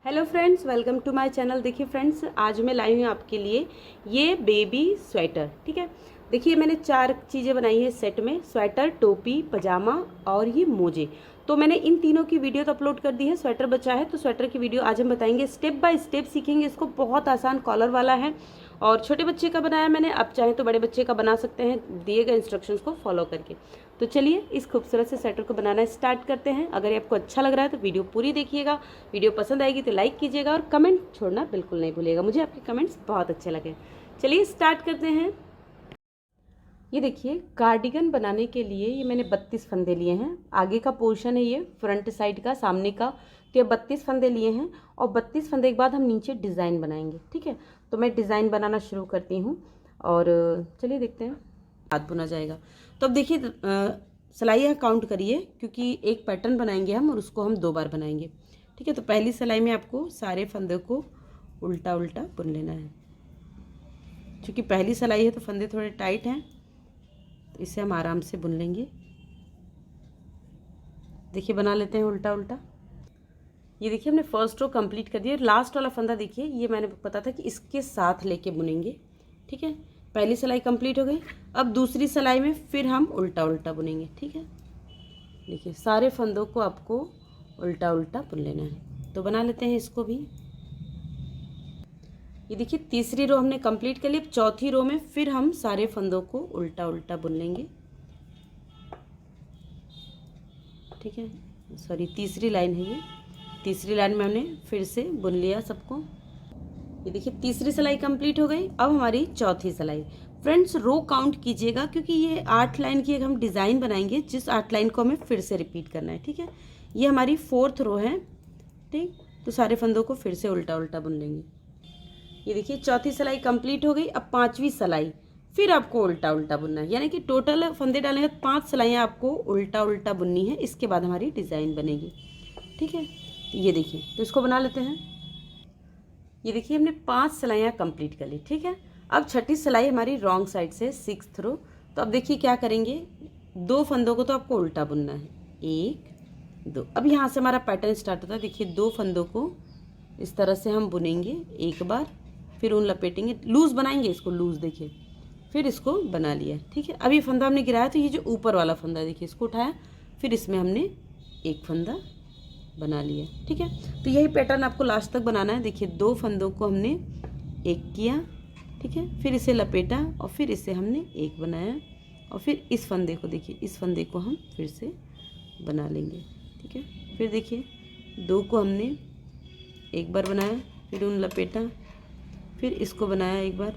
Hello friends, welcome to my channel. देखिए friends, आज मैं लाई हूँ आपके लिए ये बेबी स्वेटर। ठीक है, देखिए मैंने 4 चीज़ें बनाई हैं सेट में, स्वेटर, टोपी, पजामा और ये मोजे। तो मैंने इन तीनों की वीडियो तो अपलोड कर दी है। स्वेटर बचा है तो स्वेटर की वीडियो आज हम बताएंगे, स्टेप बाय स्टेप सीखेंगे इसको। बहुत आसान कॉलर वाला है और छोटे बच्चे का बनाया मैंने, आप चाहें तो बड़े बच्चे का बना सकते हैं दिए गए इंस्ट्रक्शंस को फॉलो करके। तो चलिए इस खूबसूरत से स्वेटर को बनाना स्टार्ट करते हैं। अगर आपको अच्छा लग रहा है तो वीडियो पूरी देखिएगा, वीडियो पसंद आएगी तो लाइक कीजिएगा और कमेंट छोड़ना बिल्कुल नहीं भूलिएगा। मुझे आपके कमेंट्स बहुत अच्छे लगे। चलिए स्टार्ट करते हैं। ये देखिए, कार्डिगन बनाने के लिए ये मैंने 32 फंदे लिए हैं। आगे का पोर्शन है ये, फ्रंट साइड का, सामने का। तो ये 32 फंदे लिए हैं और 32 फंदे के बाद हम नीचे डिज़ाइन बनाएंगे। ठीक है, तो मैं डिज़ाइन बनाना शुरू करती हूँ और चलिए देखते हैं। हाथ बुना जाएगा तो अब देखिए, सिलाई यहाँ काउंट करिए क्योंकि एक पैटर्न बनाएंगे हम और उसको हम 2 बार बनाएंगे। ठीक है, तो पहली सिलाई में आपको सारे फंदे को उल्टा उल्टा बुन लेना है। क्योंकि पहली सिलाई है तो फंदे थोड़े टाइट हैं, तो इसे हम आराम से बुन लेंगे। देखिए बना लेते हैं उल्टा उल्टा। ये देखिए हमने फर्स्ट रो कंप्लीट कर दिया। लास्ट वाला फंदा देखिए, ये मैंने पता था कि इसके साथ लेके बुनेंगे। ठीक है, पहली सिलाई कंप्लीट हो गई। अब दूसरी सिलाई में फिर हम उल्टा उल्टा बुनेंगे। ठीक है, देखिए सारे फंदों को आपको उल्टा उल्टा बुन लेना है। तो बना लेते हैं इसको भी। ये देखिए तीसरी रो हमने कंप्लीट कर ली। अब चौथी रो में फिर हम सारे फंदों को उल्टा उल्टा बुन लेंगे। ठीक है, सॉरी तीसरी लाइन है ये। तीसरी लाइन में हमने फिर से बुन लिया सबको। ये देखिए तीसरी सिलाई कंप्लीट हो गई। अब हमारी चौथी सिलाई। फ्रेंड्स रो काउंट कीजिएगा क्योंकि ये 8 लाइन की एक हम डिज़ाइन बनाएंगे, जिस 8 लाइन को हमें फिर से रिपीट करना है। ठीक है, ये हमारी 4th रो है। ठीक, तो सारे फंदों को फिर से उल्टा उल्टा बुन लेंगे। ये देखिए चौथी सिलाई कंप्लीट हो गई। अब 5वीं सिलाई फिर आपको उल्टा उल्टा बुनना है, यानी कि टोटल फंदे डालने के बाद 5 सिलाइयाँ आपको उल्टा उल्टा बुननी है। इसके बाद हमारी डिज़ाइन बनेगी। ठीक है, तो ये देखिए, तो इसको बना लेते हैं। ये देखिए हमने 5 सिलाइयाँ कंप्लीट कर ली। ठीक है, अब छठी सिलाई हमारी रॉन्ग साइड से 6th रो। तो अब देखिए क्या करेंगे, 2 फंदों को तो आपको उल्टा बुनना है, 1 2। अब यहाँ से हमारा पैटर्न स्टार्ट होता है। देखिए 2 फंदों को इस तरह से हम बुनेंगे एक बार, फिर उन लपेटेंगे, लूज़ बनाएंगे इसको, लूज़ देखिए, फिर इसको बना लिया। ठीक है, अब ये फंदा हमने गिराया तो ये जो ऊपर वाला फंदा देखिए, इसको उठाया, फिर इसमें हमने एक फंदा बना लिया। ठीक है, तो यही पैटर्न आपको लास्ट तक बनाना है। देखिए 2 फंदों को हमने एक किया, ठीक है, फिर इसे लपेटा और फिर इसे हमने एक बनाया और फिर इस फंदे को देखिए, इस फंदे को हम फिर से बना लेंगे। ठीक है, फिर देखिए 2 को हमने एक बार बनाया, फिर उन लपेटा, फिर इसको बनाया एक बार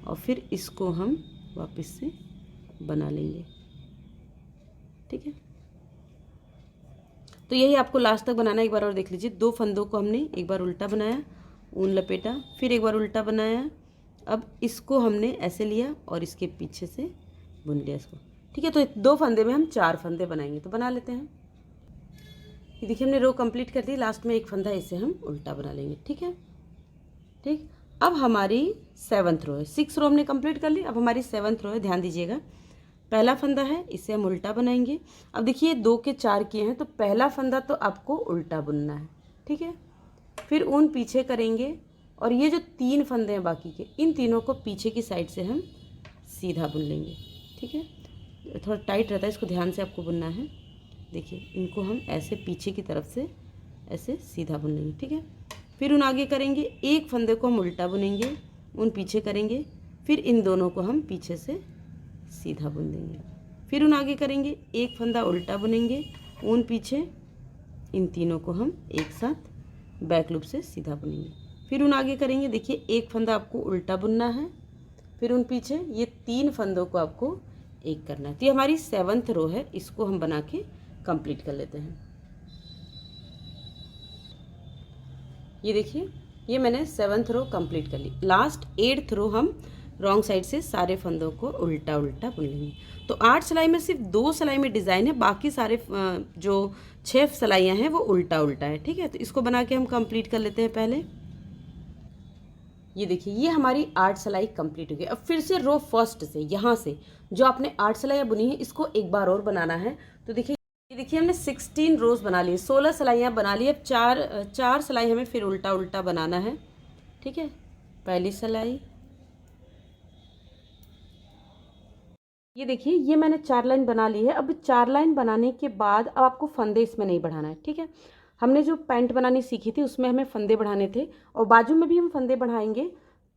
और फिर इसको हम वापस से बना लेंगे। ठीक है, तो यही आपको लास्ट तक बनाना है। एक बार और देख लीजिए, 2 फंदों को हमने एक बार उल्टा बनाया, ऊन लपेटा, फिर एक बार उल्टा बनाया। अब इसको हमने ऐसे लिया और इसके पीछे से बुन लिया इसको। ठीक है, तो 2 फंदे में हम 4 फंदे बनाएंगे। तो बना लेते हैं। ये देखिए हमने रो कंप्लीट कर दी, लास्ट में एक फंदा इसे हम उल्टा बना लेंगे। ठीक है, ठीक, अब हमारी 7th रो है। 6 रो हमने कंप्लीट कर ली, अब हमारी 7th रो है। ध्यान दीजिएगा, पहला फंदा है, इसे हम उल्टा बनाएंगे। अब देखिए 2 के 4 किए हैं तो पहला फंदा तो आपको उल्टा बुनना है। ठीक है, फिर ऊन पीछे करेंगे और ये जो 3 फंदे हैं बाकी के, इन तीनों को पीछे की साइड से हम सीधा बुन लेंगे। ठीक है, थोड़ा टाइट रहता है, इसको ध्यान से आपको बुनना है। देखिए इनको हम ऐसे पीछे की तरफ से ऐसे सीधा बुन लेंगे। ठीक है, फिर उन आगे करेंगे, एक फंदे को हम उल्टा बुनेंगे, उन पीछे करेंगे, फिर इन दोनों को हम पीछे से सीधा बुन देंगे, फिर उन आगे करेंगे, एक फंदा उल्टा बुनेंगे, ऊन पीछे, इन तीनों को हम एक साथ बैक लूप से सीधा बुनेंगे, फिर उन आगे करेंगे। देखिए एक फंदा आपको उल्टा बुनना है, फिर उन पीछे, ये 3 फंदों को आपको एक करना है। तो ये हमारी 7th रो है, इसको हम बना के कंप्लीट कर लेते हैं। ये देखिए ये मैंने 7th रो कंप्लीट कर ली। लास्ट 8th रो हम रॉन्ग साइड से सारे फंदों को उल्टा उल्टा बुन लेंगे। तो 8 सिलाई में सिर्फ 2 सिलाई में डिज़ाइन है, बाकी सारे जो 6 सिलाइयाँ हैं वो उल्टा उल्टा है। ठीक है, तो इसको बना के हम कंप्लीट कर लेते हैं पहले। ये देखिए ये हमारी 8 सिलाई कंप्लीट हो गई। अब फिर से रो फर्स्ट से, यहाँ से जो आपने 8 सिलाइयाँ बुनी है, इसको एक बार और बनाना है। तो देखिए ये देखिए हमने 16 रोज बना लिए, 16 सिलाइयाँ बना ली। अब चार सिलाई हमें फिर उल्टा उल्टा बनाना है। ठीक है, पहली सिलाई, ये देखिए ये मैंने 4 लाइन बना ली है। अब 4 लाइन बनाने के बाद अब आपको फंदे इसमें नहीं बढ़ाना है। ठीक है, हमने जो पैंट बनानी सीखी थी उसमें हमें फंदे बढ़ाने थे और बाजू में भी हम फंदे बढ़ाएंगे।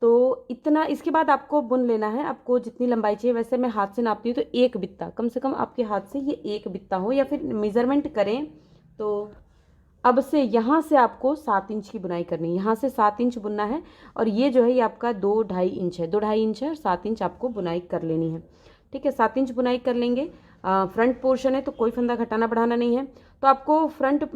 तो इतना, इसके बाद आपको बुन लेना है। आपको जितनी लंबाई चाहिए, वैसे मैं हाथ से नापती हूँ तो एक बित्ता, कम से कम आपके हाथ से ये एक बित्ता हो, या फिर मेज़रमेंट करें तो अब से यहाँ से आपको 7 इंच की बुनाई करनी है। यहाँ से 7 इंच बुनना है और ये जो है ये आपका 2-2.5 इंच है, 2-2.5 इंच है और 7 इंच आपको बुनाई कर लेनी है। ठीक है, 7 इंच बुनाई कर लेंगे। फ्रंट पोर्शन है तो कोई फंदा घटाना बढ़ाना नहीं है। तो आपको फ्रंट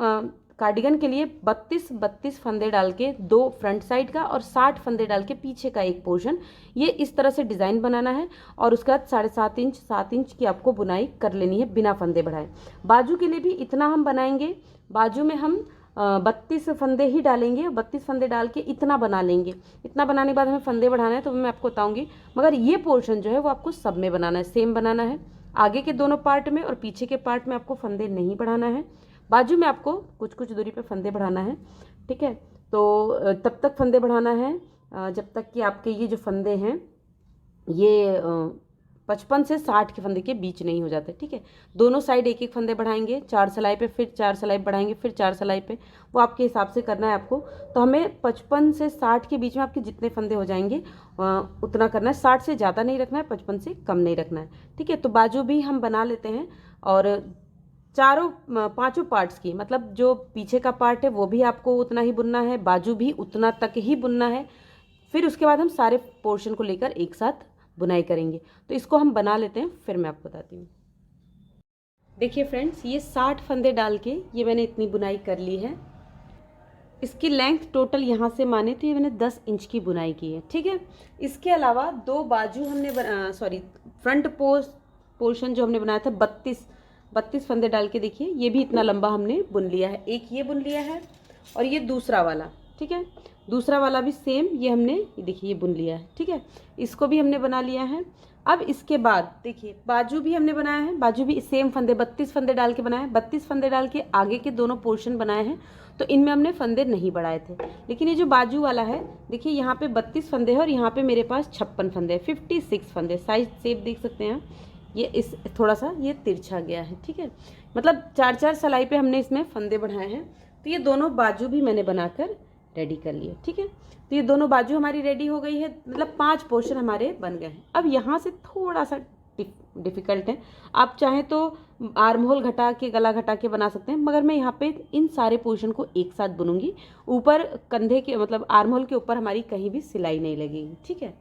कार्डिगन के लिए 32 फंदे डाल के 2 फ्रंट साइड का और 60 फंदे डाल के पीछे का एक पोर्शन, ये इस तरह से डिज़ाइन बनाना है। और उसके बाद 7.5 इंच 7 इंच की आपको बुनाई कर लेनी है बिना फंदे बढ़ाए। बाजू के लिए भी इतना हम बनाएंगे। बाजू में हम 32 फंदे ही डालेंगे, 32 फंदे डाल के इतना बना लेंगे। इतना बनाने के बाद हमें फंदे बढ़ाना है तो मैं आपको बताऊंगी, मगर ये पोर्शन जो है वो आपको सब में बनाना है, सेम बनाना है। आगे के दोनों पार्ट में और पीछे के पार्ट में आपको फंदे नहीं बढ़ाना है। बाजू में आपको कुछ कुछ दूरी पे फंदे बढ़ाना है। ठीक है, तो तब तक फंदे बढ़ाना है जब तक कि आपके ये जो फंदे हैं ये 55 से 60 के फंदे के बीच नहीं हो जाते। ठीक है, दोनों साइड एक एक फंदे बढ़ाएंगे, 4 सिलाई पे, फिर 4 सिलाई बढ़ाएंगे, फिर 4 सिलाई पे, वो आपके हिसाब से करना है आपको। तो हमें 55 से 60 के बीच में आपके जितने फंदे हो जाएंगे उतना करना है। 60 से ज़्यादा नहीं रखना है, 55 से कम नहीं रखना है। ठीक है, तो बाजू भी हम बना लेते हैं और पांचों पार्ट्स की, मतलब जो पीछे का पार्ट है वो भी आपको उतना ही बुनना है, बाजू भी उतना तक ही बुनना है। फिर उसके बाद हम सारे पोर्शन को लेकर एक साथ बुनाई करेंगे। तो इसको हम बना लेते हैं, फिर मैं आपको बताती हूँ। देखिए फ्रेंड्स, ये 60 फंदे डाल के ये मैंने इतनी बुनाई कर ली है। इसकी लेंथ टोटल यहाँ से माने तो ये मैंने 10 इंच की बुनाई की है। ठीक है, इसके अलावा 2 बाजू हमने फ्रंट पोर्शन जो हमने बनाया था 32 फंदे डाल के, देखिए ये भी इतना लंबा हमने बुन लिया है। एक ये बुन लिया है और ये दूसरा वाला, ठीक है, दूसरा वाला भी सेम ये हमने, देखिए ये बुन लिया है। ठीक है, इसको भी हमने बना लिया है। अब इसके बाद देखिए बाजू भी हमने बनाया है, बाजू भी सेम फंदे 32 फंदे डाल के बनाया है। 32 फंदे डाल के आगे के दोनों पोर्शन बनाए हैं, तो इनमें हमने फंदे नहीं बढ़ाए थे। लेकिन ये जो बाजू वाला है, देखिए यहाँ पे 32 फंदे हैं और यहाँ पे मेरे पास 56 फंदे, 56 फंदे। साइज शेप देख सकते हैं, ये इस थोड़ा सा ये तिरछा गया है। ठीक है, मतलब 4-4 सिलाई पे हमने इसमें फंदे बढ़ाए हैं। तो ये दोनों बाजू भी मैंने बनाकर रेडी कर लिए। ठीक है, तो ये दोनों बाजू हमारी रेडी हो गई है, मतलब 5 पोर्शन हमारे बन गए हैं। अब यहाँ से थोड़ा सा डिफ़िकल्ट है, आप चाहें तो आर्म होल घटा के, गला घटा के बना सकते हैं, मगर मैं यहाँ पे इन सारे पोर्शन को एक साथ बुनूंगी। ऊपर कंधे के, मतलब आर्म होल के ऊपर हमारी कहीं भी सिलाई नहीं लगेगी। ठीक है,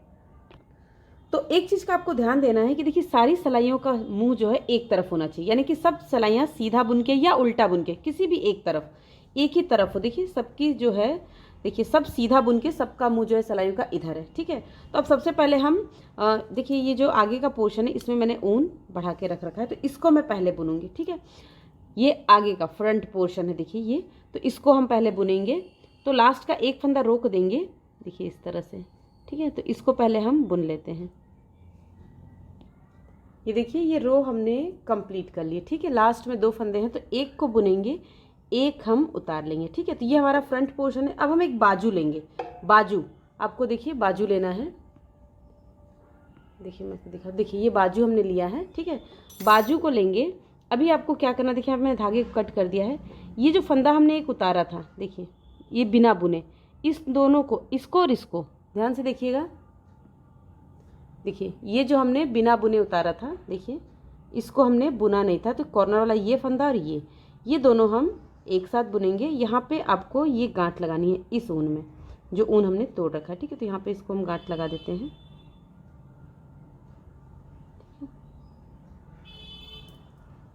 तो एक चीज़ का आपको ध्यान देना है कि देखिए सारी सिलाइयों का मुंह जो है एक तरफ होना चाहिए, यानी कि सब सिलाइयाँ सीधा बुन के या उल्टा बुन के, किसी भी एक तरफ, एक ही तरफ हो। देखिए सबकी जो है, देखिए सब सीधा बुन के, सबका मुंह जो है सिलाइयों का इधर है। ठीक है, तो अब सबसे पहले हम देखिए ये जो आगे का पोर्शन है इसमें मैंने ऊन बढ़ा के रख रखा है, तो इसको मैं पहले बुनूंगी। ठीक है, ये आगे का फ्रंट पोर्शन है, देखिए ये, तो इसको हम पहले बुनेंगे। तो लास्ट का एक फंदा रोक देंगे, देखिए इस तरह से। ठीक है, तो इसको पहले हम बुन लेते हैं। ये देखिए ये रो हमने कंप्लीट कर ली। ठीक है, लास्ट में 2 फंदे हैं तो एक को बुनेंगे, एक हम उतार लेंगे। ठीक है, तो ये हमारा फ्रंट पोर्शन है। अब हम एक बाजू लेंगे, बाजू आपको देखिए बाजू लेना है। देखिए मैं दिखा, देखिए ये बाजू हमने लिया है। ठीक है, बाजू को लेंगे। अभी आपको क्या करना, देखिए अब मैंने धागे को कट कर दिया है। ये जो फंदा हमने एक उतारा था, देखिए ये बिना बुने, इस दोनों को, इसको और इसको ध्यान से देखिएगा। देखिए ये जो हमने बिना बुने उतारा था, देखिए इसको हमने बुना नहीं था, तो कॉर्नर वाला ये फंदा और ये दोनों हम एक साथ बुनेंगे। यहाँ पे आपको ये गांठ लगानी है इस ऊन में, जो ऊन हमने तोड़ रखा है। ठीक है, तो यहाँ पे इसको हम गांठ लगा देते हैं।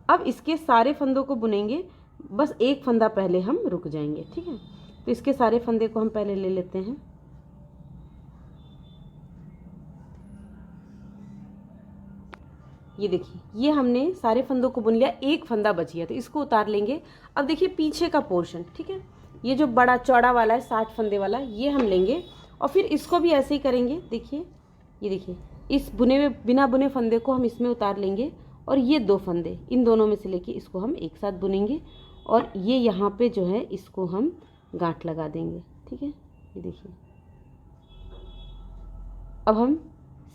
अब इसके सारे फंदों को बुनेंगे, बस एक फंदा पहले हम रुक जाएंगे। ठीक है, तो इसके सारे फंदे को हम पहले ले लेते हैं। ये देखिए ये हमने सारे फंदों को बुन लिया, एक फंदा बच गया तो इसको उतार लेंगे। अब देखिए पीछे का पोर्शन, ठीक है, ये जो बड़ा चौड़ा वाला है 60 फंदे वाला, ये हम लेंगे और फिर इसको भी ऐसे ही करेंगे। देखिए ये देखिए इस बुने हुए बिना बुने फंदे को हम इसमें उतार लेंगे और ये 2 फंदे, इन दोनों में से लेके इसको हम एक साथ बुनेंगे और ये यहाँ पे जो है इसको हम गांठ लगा देंगे। ठीक है, ये देखिए। अब हम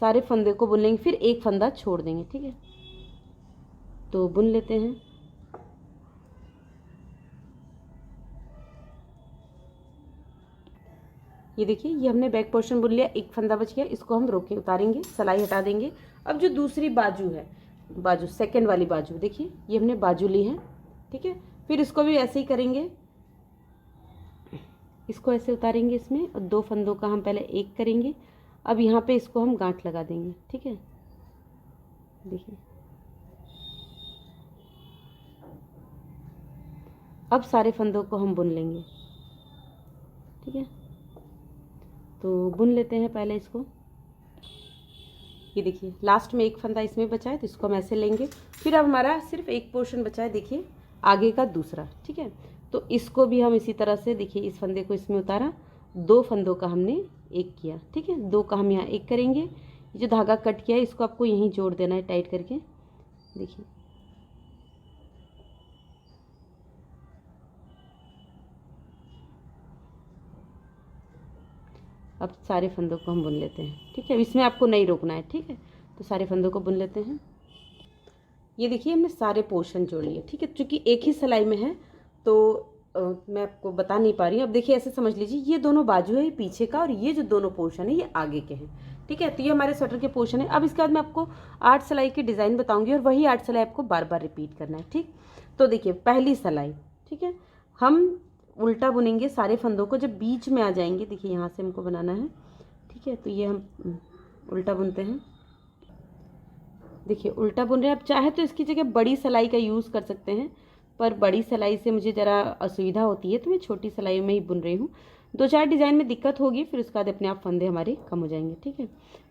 सारे फंदे को बुन लेंगे, फिर एक फंदा छोड़ देंगे। ठीक है, तो बुन लेते हैं। ये देखिए, ये हमने बैक पोर्शन बुन लिया, एक फंदा बच गया, इसको हम रोक के उतारेंगे, सिलाई हटा देंगे। अब जो दूसरी बाजू है, बाजू सेकंड वाली बाजू, देखिए ये हमने बाजू ली है। ठीक है, फिर इसको भी ऐसे ही करेंगे, इसको ऐसे उतारेंगे इसमें, और 2 फंदों का हम पहले एक करेंगे। अब यहाँ पे इसको हम गांठ लगा देंगे। ठीक है, देखिए। अब सारे फंदों को हम बुन लेंगे। ठीक है, तो बुन लेते हैं पहले इसको। ये देखिए, लास्ट में एक फंदा इसमें बचा है, तो इसको हम ऐसे लेंगे। फिर अब हमारा सिर्फ एक पोर्शन बचा है, देखिए आगे का दूसरा। ठीक है, तो इसको भी हम इसी तरह से, देखिए इस फंदे को इसमें उतारा, 2 फंदों का हमने एक किया। ठीक है, 2 का हम यहाँ एक करेंगे। ये जो धागा कट किया है इसको आपको यहीं जोड़ देना है टाइट करके। देखिए, अब सारे फंदों को हम बुन लेते हैं। ठीक है, इसमें आपको नहीं रोकना है। ठीक है, तो सारे फंदों को बुन लेते हैं। ये देखिए, हमने सारे पोर्शन जोड़ लिए। ठीक है, चूँकि एक ही सिलाई में है तो मैं आपको बता नहीं पा रही हूँ। अब देखिए, ऐसे समझ लीजिए, ये दोनों बाजू है, ये पीछे का, और ये जो दोनों पोर्शन है ये आगे के हैं। ठीक है, तो ये हमारे स्वेटर के पोर्शन है। अब इसके बाद मैं आपको 8 सिलाई की डिज़ाइन बताऊंगी, और वही 8 सिलाई आपको बार बार रिपीट करना है। ठीक, तो देखिए पहली सिलाई, ठीक है, हम उल्टा बुनेंगे सारे फंदों को, जब बीच में आ जाएंगे, देखिए यहाँ से हमको बनाना है। ठीक है, तो ये हम उल्टा बुनते हैं। देखिए उल्टा बुन रहे हैं। अब चाहे तो इसकी जगह बड़ी सिलाई का यूज़ कर सकते हैं, पर बड़ी सिलाई से मुझे ज़रा असुविधा होती है, तो मैं छोटी सिलाई में ही बुन रही हूँ। 2-4 डिज़ाइन में दिक्कत होगी, फिर उसके बाद अपने आप फंदे हमारे कम हो जाएंगे। ठीक है,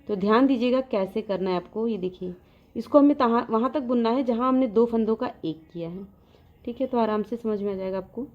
तो ध्यान दीजिएगा कैसे करना है आपको। ये देखिए, इसको हमें वहाँ तक बुनना है जहाँ हमने 2 फंदों का एक किया है। ठीक है, तो आराम से समझ में आ जाएगा आपको।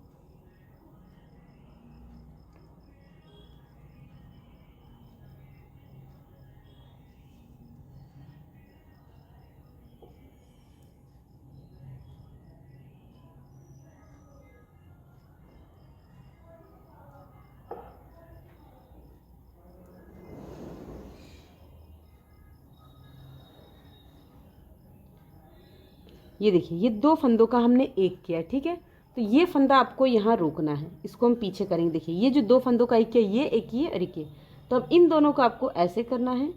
ये देखिए, ये 2 फंदों का हमने एक किया। ठीक है, तो ये फंदा आपको यहाँ रोकना है, इसको हम पीछे करेंगे। देखिए, ये जो 2 फंदों का एक किया, ये एक, ये और एक ये, तो अब इन दोनों को आपको ऐसे करना है।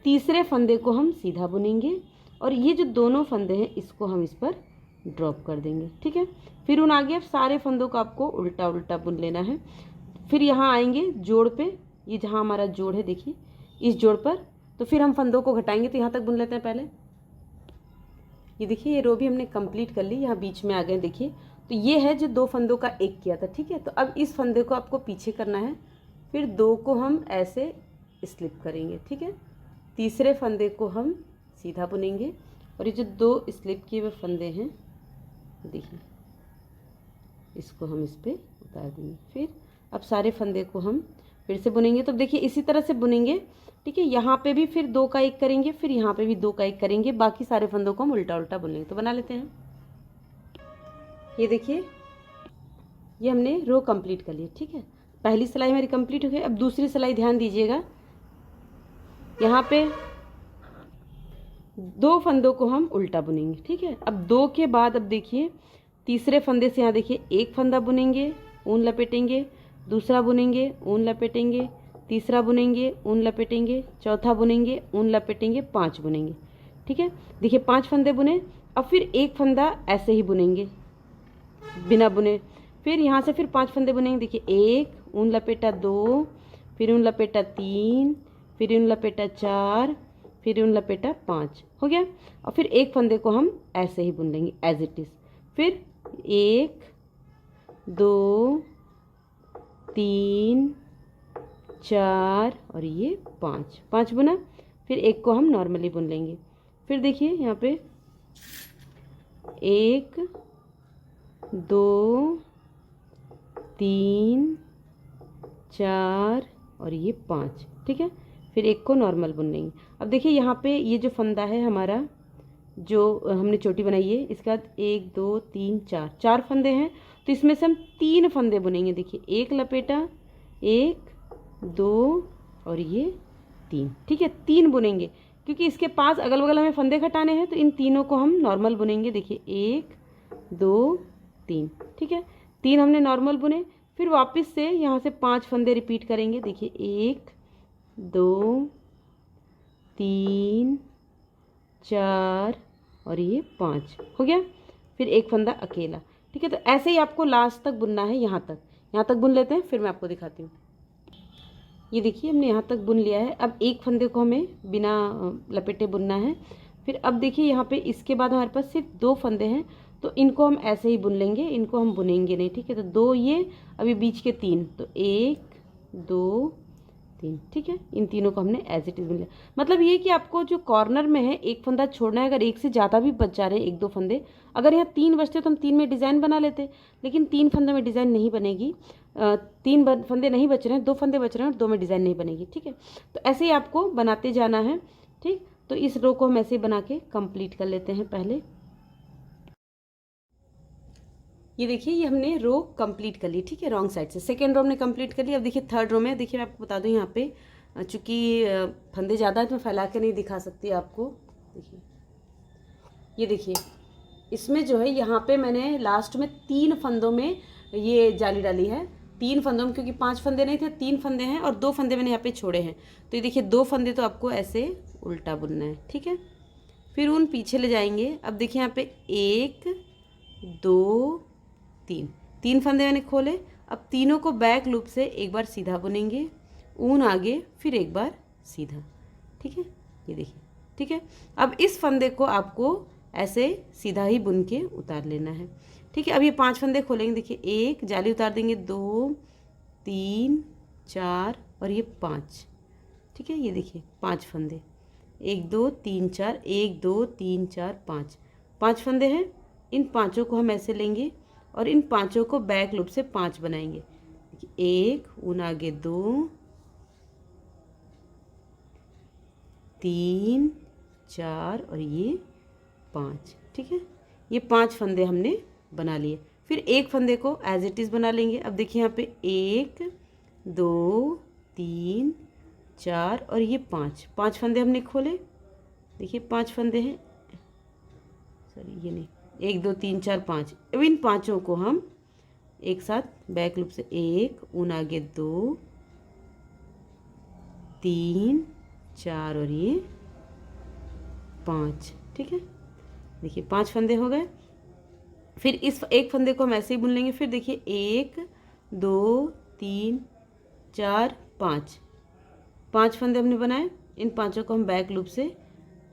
तीसरे फंदे को हम सीधा बुनेंगे, और ये जो दोनों फंदे हैं इसको हम इस पर ड्रॉप कर देंगे। ठीक है, फिर उन आगे अब सारे फंदों को आपको उल्टा उल्टा बुन लेना है। फिर यहाँ आएंगे जोड़ पे, ये जहाँ हमारा जोड़ है, देखिए इस जोड़ पर, तो फिर हम फंदों को घटाएंगे। तो यहाँ तक बुन लेते हैं पहले। ये देखिए, ये रो भी हमने कंप्लीट कर ली, यहाँ बीच में आ गए। देखिए, तो ये है जो 2 फंदों का एक किया था। ठीक है, तो अब इस फंदे को आपको पीछे करना है, फिर 2 को हम ऐसे स्लिप करेंगे। ठीक है, तीसरे फंदे को हम सीधा बुनेंगे, और ये जो 2 स्लिप किए हुए फंदे हैं, देखिए इसको हम इस पर उतार देंगे। फिर अब सारे फंदे को हम फिर से बुनेंगे। तो देखिए इसी तरह से बुनेंगे। ठीक है, यहाँ पे भी फिर 2 का एक करेंगे, फिर यहाँ पे भी 2 का एक करेंगे, बाकी सारे फंदों को हम उल्टा उल्टा बुन लेंगे। तो बना लेते हैं। ये देखिए, ये हमने रो कंप्लीट कर लिया। ठीक है, पहली सिलाई हमारी कंप्लीट हो गई। अब दूसरी सिलाई ध्यान दीजिएगा, यहाँ पे 2 फंदों को हम उल्टा बुनेंगे। ठीक है, अब 2 के बाद अब देखिए तीसरे फंदे से यहाँ देखिए एक फंदा बुनेंगे, ऊन लपेटेंगे, दूसरा बुनेंगे, ऊन लपेटेंगे, तीसरा बुनेंगे, ऊन लपेटेंगे, चौथा बुनेंगे, ऊन लपेटेंगे, 5 बुनेंगे। ठीक है, देखिए 5 फंदे बुने। अब फिर एक फंदा ऐसे ही बुनेंगे बिना बुने, फिर यहाँ से फिर 5 फंदे बुनेंगे। देखिए 1, ऊन लपेटा 2, फिर ऊन लपेटा 3, फिर ऊन लपेटा 4, फिर ऊन लपेटा 5, हो गया। और फिर एक फंदे को हम ऐसे ही बुन लेंगे एज इट इज़। फिर 1, 2, 3, 4 और ये 5 बुना। फिर एक को हम नॉर्मली बुन लेंगे। फिर देखिए यहाँ पे 1, 2, 3, 4 और ये 5। ठीक है, फिर एक को नॉर्मल बुन लेंगे। अब देखिए यहाँ पे ये जो फंदा है हमारा, जो हमने चोटी बनाई है, इसके बाद 1 2 3 4 4 फंदे हैं, तो इसमें से हम 3 फंदे बुनेंगे। देखिए एक लपेटा, 1 2 और ये 3, ठीक है 3 बुनेंगे, क्योंकि इसके पास अगल बगल हमें फंदे घटाने हैं, तो इन तीनों को हम नॉर्मल बुनेंगे। देखिए 1 2 3, ठीक है 3 हमने नॉर्मल बुने। फिर वापस से यहाँ से 5 फंदे रिपीट करेंगे। देखिए 1 2 3 4 और ये 5 हो गया। फिर एक फंदा अकेला, ठीक है। तो ऐसे ही आपको लास्ट तक बुनना है, यहाँ तक बुन लेते हैं, फिर मैं आपको दिखाती हूँ। ये देखिए हमने यहाँ तक बुन लिया है। अब एक फंदे को हमें बिना लपेटे बुनना है। फिर अब देखिए यहाँ पे इसके बाद हमारे पास सिर्फ 2 फंदे हैं, तो इनको हम ऐसे ही बुन लेंगे, इनको हम बुनेंगे नहीं, ठीक है। तो 2 ये, अभी बीच के 3, तो 1 2 3, ठीक है। इन तीनों को हमने एज इट इज बुन लिया। मतलब ये कि आपको जो कॉर्नर में है एक फंदा छोड़ना है। अगर एक से ज़्यादा भी बच जा रहे हैं, 1 2 फंदे, अगर यहाँ 3 बचते तो हम 3 में डिज़ाइन बना लेते, लेकिन 3 फंदे में डिज़ाइन नहीं बनेगी। 3 फंदे नहीं बच रहे हैं, 2 फंदे बच रहे हैं और 2 में डिज़ाइन नहीं बनेगी, ठीक है। तो ऐसे ही आपको बनाते जाना है, ठीक। तो इस रो को हम ऐसे बना के कंप्लीट कर लेते हैं पहले। ये देखिए ये हमने रो कंप्लीट कर ली, ठीक है। रॉन्ग साइड से सेकेंड रो हमने कंप्लीट कर ली। अब देखिए थर्ड रो में, देखिए मैं आपको बता दूं, यहाँ पे चूंकि फंदे ज़्यादा है तो मैं फैला के नहीं दिखा सकती आपको। देखिए ये देखिए इसमें जो है, यहाँ पे मैंने लास्ट में 3 फंदों में ये जाली डाली है। 3 फंदों में, क्योंकि 5 फंदे नहीं थे, 3 फंदे हैं और 2 फंदे मैंने यहाँ पे छोड़े हैं। तो ये देखिए 2 फंदे तो आपको ऐसे उल्टा बुनना है, ठीक है। फिर उन पीछे ले जाएंगे। अब देखिए यहाँ पे 1 2 3 फंदे मैंने खोले। अब तीनों को बैक लूप से एक बार सीधा बुनेंगे, ऊन आगे, फिर एक बार सीधा, ठीक है। ये देखिए, ठीक है। अब इस फंदे को आपको ऐसे सीधा ही बुन के उतार लेना है, ठीक है। अब ये 5 फंदे खोलेंगे। देखिए 1 जाली उतार देंगे, 2 3 4 और ये 5, ठीक है। ये देखिए 5 फंदे, 1 2 3 4, 1 2 3 4 5 फंदे हैं। इन पाँचों को हम ऐसे लेंगे और इन पांचों को बैक लूप से 5 बनाएंगे। देखिए 1 ऊन आगे, 2 3 4 और ये 5, ठीक है। ये 5 फंदे हमने बना लिए। फिर एक फंदे को एज इट इज़ बना लेंगे। अब देखिए यहाँ पे 1 2 3 4 और ये 5 फंदे हमने खोले। देखिए 5 फंदे हैं, सॉरी ये नहीं, 1 2 3 4 5। अब इन पाँचों को हम एक साथ बैक लूप से 1 ऊन आगे, 2 3 4 और ये 5, ठीक है। देखिए 5 फंदे हो गए। फिर इस एक फंदे को हम ऐसे ही बुन लेंगे। फिर देखिए 1 2 3 4 5 फंदे हमने बनाए। इन पांचों को हम बैक लूप से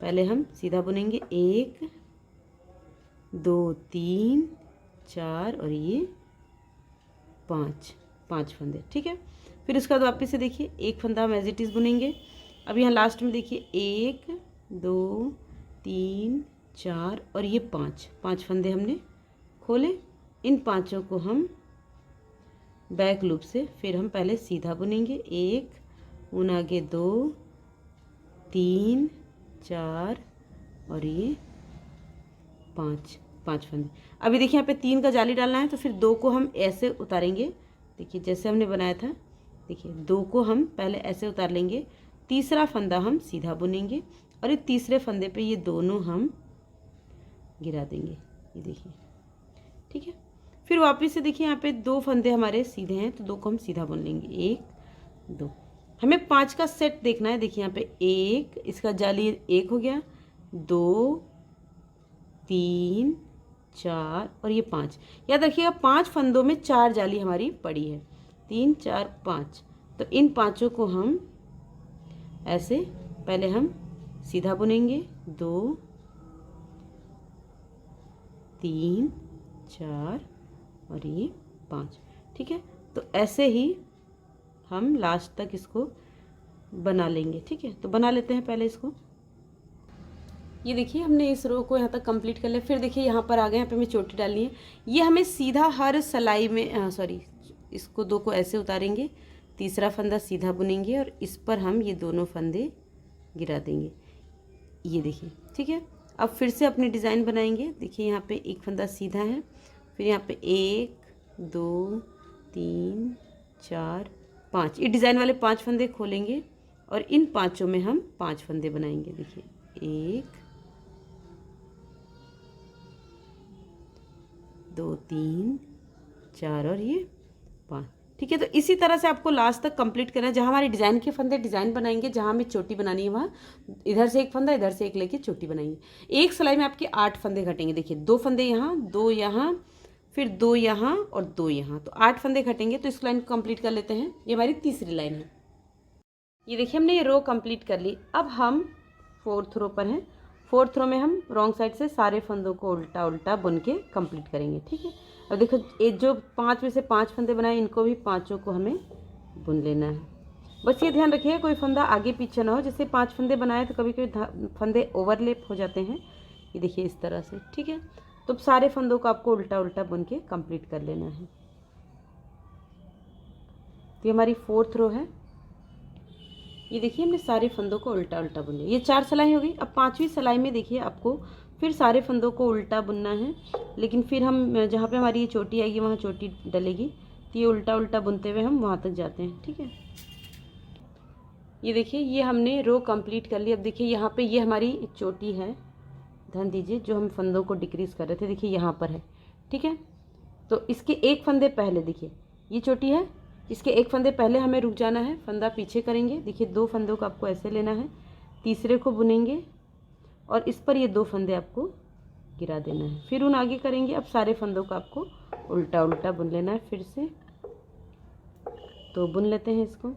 पहले हम सीधा बुनेंगे, 1 2 3 4 और ये 5 फंदे, ठीक है। फिर उसके बाद वापस से देखिए एक फंदा हम एज इट इज़ बुनेंगे। अब यहाँ लास्ट में देखिए 1 2 3 4 और ये 5 फंदे हमने खोले। इन पांचों को हम बैक लूप से फिर हम पहले सीधा बुनेंगे, 1 ऊन आगे, 2 3 4 और ये 5 फंदे। अभी देखिए यहाँ पे 3 का जाली डालना है, तो फिर 2 को हम ऐसे उतारेंगे। देखिए जैसे हमने बनाया था, देखिए 2 को हम पहले ऐसे उतार लेंगे, तीसरा फंदा हम सीधा बुनेंगे और ये तीसरे फंदे पे ये दोनों हम गिरा देंगे। ये देखिए, ठीक है। फिर वापस से देखिए यहाँ पे 2 फंदे हमारे सीधे हैं, तो 2 को हम सीधा बुन लेंगे, 1 2। हमें 5 का सेट देखना है। देखिए यहाँ पे 1, इसका जाली 1 हो गया, 2 3 4 और ये 5। याद रखिएगा 5 फंदों में 4 जाली हमारी पड़ी है, 3 4 5। तो इन पांचों को हम ऐसे पहले हम सीधा बुनेंगे, 2 3 4 और ये 5, ठीक है। तो ऐसे ही हम लास्ट तक इसको बना लेंगे, ठीक है। तो बना लेते हैं पहले इसको। ये देखिए हमने इस रो को यहाँ तक कंप्लीट कर लिया। फिर देखिए यहाँ पर आ गए, यहाँ पे हमें चोटी डालनी है। ये हमें सीधा हर सिलाई में सॉरी, इसको 2 को ऐसे उतारेंगे, तीसरा फंदा सीधा बुनेंगे और इस पर हम ये दोनों फंदे गिरा देंगे। ये देखिए, ठीक है। अब फिर से अपनी डिज़ाइन बनाएंगे। देखिए यहाँ पे एक फंदा सीधा है, फिर यहाँ पे 1 2 3 4 5, ये डिज़ाइन वाले 5 फंदे खोलेंगे और इन 5 में हम 5 फंदे बनाएंगे। देखिए 1 2 3 4 और ये 5। ठीक है, तो इसी तरह से आपको लास्ट तक कंप्लीट करना है। जहाँ हमारे डिज़ाइन के फंदे डिज़ाइन बनाएंगे, जहाँ हमें चोटी बनानी है वहाँ इधर से एक फंदा, इधर से एक लेके चोटी बनाएंगे। एक सिलाई में आपके 8 फंदे घटेंगे। देखिए 2 फंदे यहाँ, 2 यहाँ, फिर 2 यहाँ और 2 यहाँ, तो 8 फंदे घटेंगे। तो इस लाइन को कंप्लीट कर लेते हैं। ये हमारी तीसरी लाइन है। ये देखिए हमने ये रो कंप्लीट कर ली। अब हम 4th रो पर हैं। 4th रो में हम रॉन्ग साइड से सारे फंदों को उल्टा उल्टा बुन के कंप्लीट करेंगे। ठीक है, अब देखो ये जो 5 में से 5 फंदे बनाए, इनको भी 5 को हमें बुन लेना है। बस ये ध्यान रखिए कोई फंदा आगे पीछे ना हो। जैसे 5 फंदे बनाए तो कभी कभी फंदे ओवरलैप हो जाते हैं। ये देखिए इस तरह से। ठीक है, तो सारे फंदों को आपको उल्टा उल्टा बुन के कंप्लीट कर लेना है। तो ये हमारी 4th रो है। ये देखिए हमने सारे फंदों को उल्टा उल्टा बुन लिया। ये 4 सिलाई हो गई। अब 5वीं सिलाई में देखिए आपको फिर सारे फंदों को उल्टा बुनना है, लेकिन फिर हम जहाँ पे हमारी ये चोटी आएगी वहाँ चोटी डलेगी, तो ये उल्टा उल्टा बुनते हुए हम वहाँ तक जाते हैं। ठीक है, ये देखिए ये हमने रो कंप्लीट कर ली। अब देखिए यहाँ पे ये हमारी चोटी है, ध्यान दीजिए, जो हम फंदों को डिक्रीज कर रहे थे, देखिए यहाँ पर है। ठीक है, तो इसके एक फंदे पहले देखिए ये चोटी है, इसके एक फंदे पहले हमें रुक जाना है, फंदा पीछे करेंगे। देखिए 2 फंदों को आपको ऐसे लेना है, तीसरे को बुनेंगे और इस पर ये 2 फंदे आपको गिरा देना है, फिर उन आगे करेंगे। अब सारे फंदों को आपको उल्टा उल्टा बुन लेना है फिर से। तो बुन लेते हैं इसको।